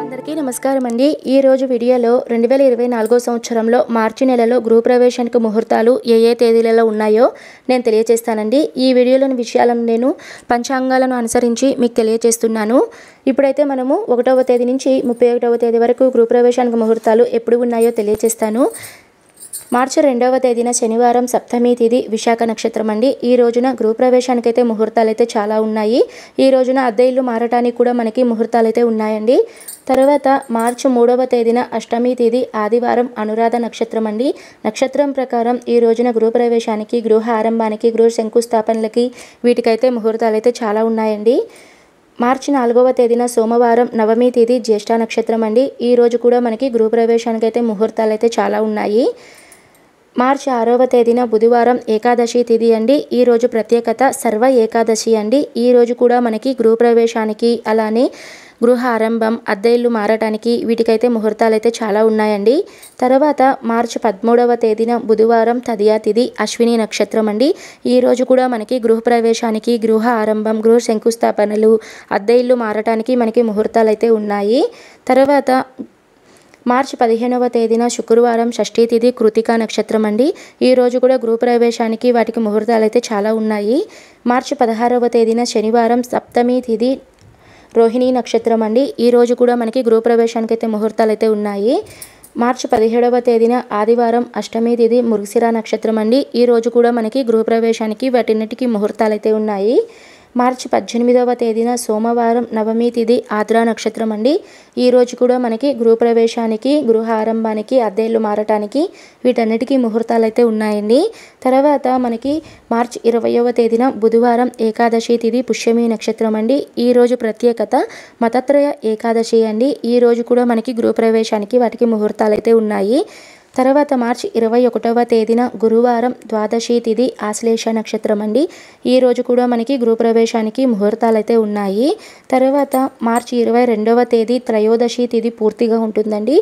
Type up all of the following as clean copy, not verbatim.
అందరికీ నమస్కారం అండి। ఈ రోజు వీడియోలో 2024 సంవత్సరంలో మార్చి నెలలో గృహప్రవేశానికి ముహూర్తాలు ఏ తేదీలలో ఉన్నాయో నేను తెలియజేస్తానండి। ఈ వీడియోలోని విషయాలను నేను పంచాంగాలను అనుసరించి మీకు తెలియజేస్తున్నాను। ఇప్పుడైతే మనము 1వ తేదీ నుంచి 31వ తేదీ వరకు గృహప్రవేశానికి ముహూర్తాలు ఎప్పుడు ఉన్నాయో తెలియజేస్తాను। మార్చి 2వ తేదీన శనివారం సప్తమి తిథి విశాఖ నక్షత్రం అండి। ఈ రోజున గృహప్రవేశానికి అయితే ముహూర్తాలు అయితే చాలా ఉన్నాయి। ఈ రోజున అద్దె ఇల్లు మారటానికి కూడా మనకి ముహూర్తాలు అయితే ఉన్నాయండి। తర్వాత మార్చి 3వ తేదీన అష్టమి తిథి ఆదివారం అనురాధ నక్షత్రం అండి। నక్షత్రం ప్రకారం ఈ రోజున గృహప్రవేశానికి, గృహ ఆరంభానికి, గృహ శంకుస్థాపనలకి వీటికైతే ముహూర్తాలు అయితే చాలా ఉన్నాయండి। మార్చి 4వ తేదీన సోమవారం నవమి తిథి జ్యేష్ఠ నక్షత్రం అండి। ఈ రోజు కూడా మనకి గృహప్రవేశానికి అయితే ముహూర్తాలు అయితే చాలా ఉన్నాయి। మార్చి 6వ తేదీన బుధవారం ఏకాదశి తిథి అండి। ఈ రోజు ప్రత్యేకత సర్వ ఏకాదశి అండి। ఈ రోజు కూడా మనకి గృహప్రవేశానికి, అలానే గృహ ఆరంభం, అద్దె ఇల్లు మారటానికి వీటికైతే ముహూర్తాలు అయితే చాలా ఉన్నాయండి। తర్వాత మార్చి 13వ తేదీన బుధవారం తదియా తిథి అశ్విని నక్షత్రం అండి। ఈ రోజు కూడా మనకి గృహప్రవేశానికి, గృహ ఆరంభం, గృహ శంకుస్థాపనలు, అద్దె ఇల్లు మారటానికి మనకి ముహూర్తాలు అయితే ఉన్నాయి। తర్వాత మార్చి 15వ తేదీన శుక్రవారం షష్ఠీ తిథి కృతికా నక్షత్రం అండి। ఈ రోజు కూడా గృహప్రవేశానికి వాటికి ముహూర్తాలు అయితే చాలా ఉన్నాయి। మార్చి 16వ తేదీన శనివారం సప్తమి తిథి రోహిణి నక్షత్రం అండి। ఈ రోజు కూడా మనకి గృహప్రవేశానికి అయితే ముహూర్తాలు అయితే ఉన్నాయి। మార్చి 17వ తేదీన ఆదివారం అష్టమి తిథి మృగశిర నక్షత్రం అండి। ఈ రోజు కూడా మనకి గృహప్రవేశానికి వాటిన్నిటికీ ముహూర్తాలు అయితే ఉన్నాయి। మార్చి 18వ తేదీన సోమవారం నవమి తిథి ఆద్ర నక్షత్రం అండి। ఈ రోజు కూడా మనకి గృహప్రవేశానికి, గృహ ఆరంభానికి, అద్దె ఇల్లు మారటానికి వీటన్నిటికీ ముహూర్తాలు అయితే ఉన్నాయండి। తర్వాత మనకి మార్చి 20వ తేదీన బుధవారం ఏకాదశి తిథి పుష్యమి నక్షత్రం అండి। ఈ రోజు ప్రత్యేకత మతత్రయ ఏకాదశి అండి। ఈ రోజు కూడా మనకి గృహప్రవేశానికి వాటికి ముహూర్తాలు అయితే ఉన్నాయి। తర్వాత మార్చి 21వ తేదీన గురువారం ద్వాదశి తిథి ఆశ్లేష నక్షత్రం అండి। ఈ రోజు కూడా మనకి గృహప్రవేశానికి ముహూర్తాలు అయితే ఉన్నాయి। తర్వాత మార్చి 22వ తేదీ త్రయోదశి తిథి పూర్తిగా ఉంటుందండి।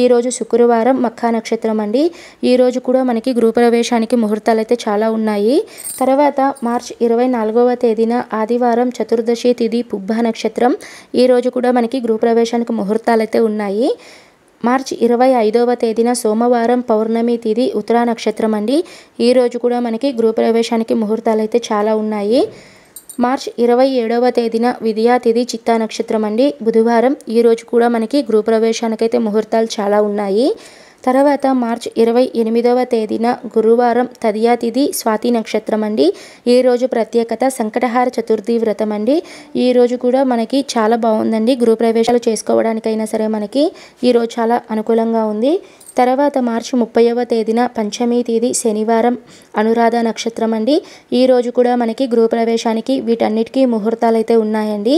ఈ రోజు శుక్రవారం మఖా నక్షత్రం అండి। ఈ రోజు కూడా మనకి గృహప్రవేశానికి ముహూర్తాలు అయితే చాలా ఉన్నాయి। తర్వాత మార్చి 24వ తేదీన ఆదివారం చతుర్దశి తిథి పుబ్బ నక్షత్రం। ఈ రోజు కూడా మనకి గృహప్రవేశానికి ముహూర్తాలు అయితే ఉన్నాయి। మార్చి 25వ తేదీన సోమవారం పౌర్ణమి తిథి ఉత్తరా నక్షత్రం అండి। ఈ రోజు కూడా మనకి గృహప్రవేశానికి ముహూర్తాలు అయితే చాలా ఉన్నాయి। మార్చి 27వ తేదీన విద్యా తిథి చిత్తా నక్షత్రం అండి, బుధవారం। ఈ రోజు కూడా మనకి గృహప్రవేశానికైతే ముహూర్తాలు చాలా ఉన్నాయి। తర్వాత మార్చి 28వ తేదీన గురువారం తదియా తిథి స్వాతి నక్షత్రం అండి। ఈ రోజు ప్రత్యేకత సంకటహార చతుర్థి వ్రతం అండి। ఈ రోజు కూడా మనకి చాలా బాగుందండి, గృహప్రవేశాలు చేసుకోవడానికైనా సరే మనకి ఈరోజు చాలా అనుకూలంగా ఉంది। తర్వాత మార్చి 30వ తేదీన పంచమి తిథి శనివారం అనురాధ నక్షత్రం అండి। ఈ రోజు కూడా మనకి గృహప్రవేశానికి వీటన్నిటికీ ముహూర్తాలు అయితే ఉన్నాయండి।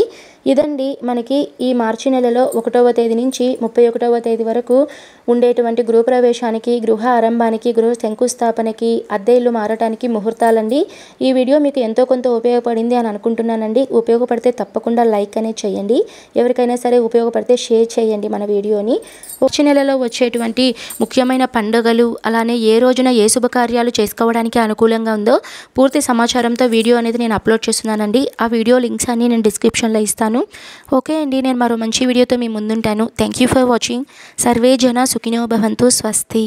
ఇదండి మనకి ఈ మార్చి నెలలో 1వ తేదీ నుంచి 31వ తేదీ వరకు ఉండేటువంటి గృహప్రవేశానికి, గృహ ఆరంభానికి, గృహ శంకుస్థాపనకి, అద్దె ఇల్లు మారటానికి ముహూర్తాలండి। ఈ వీడియో మీకు ఎంతో కొంత ఉపయోగపడింది అని అనుకుంటున్నానండి। ఉపయోగపడితే తప్పకుండా లైక్ అనేది చేయండి, ఎవరికైనా సరే ఉపయోగపడితే షేర్ చేయండి మన వీడియోని। వచ్చే నెలలో వచ్చేటువంటి ముఖ్యమైన పండుగలు, అలానే ఏ రోజున ఏ శుభకార్యాలు చేసుకోవడానికి అనుకూలంగా ఉందో పూర్తి సమాచారంతో వీడియో అనేది నేను అప్లోడ్ చేస్తున్నానండి। ఆ వీడియో లింక్స్ అన్ని నేను డిస్క్రిప్షన్లో ఇస్తాను। ఓకే అండి, నేను మరో మంచి వీడియోతో మీ ముందుంటాను। Thank you for watching. సర్వే జన సుఖినో భవంతు। స్వస్తి।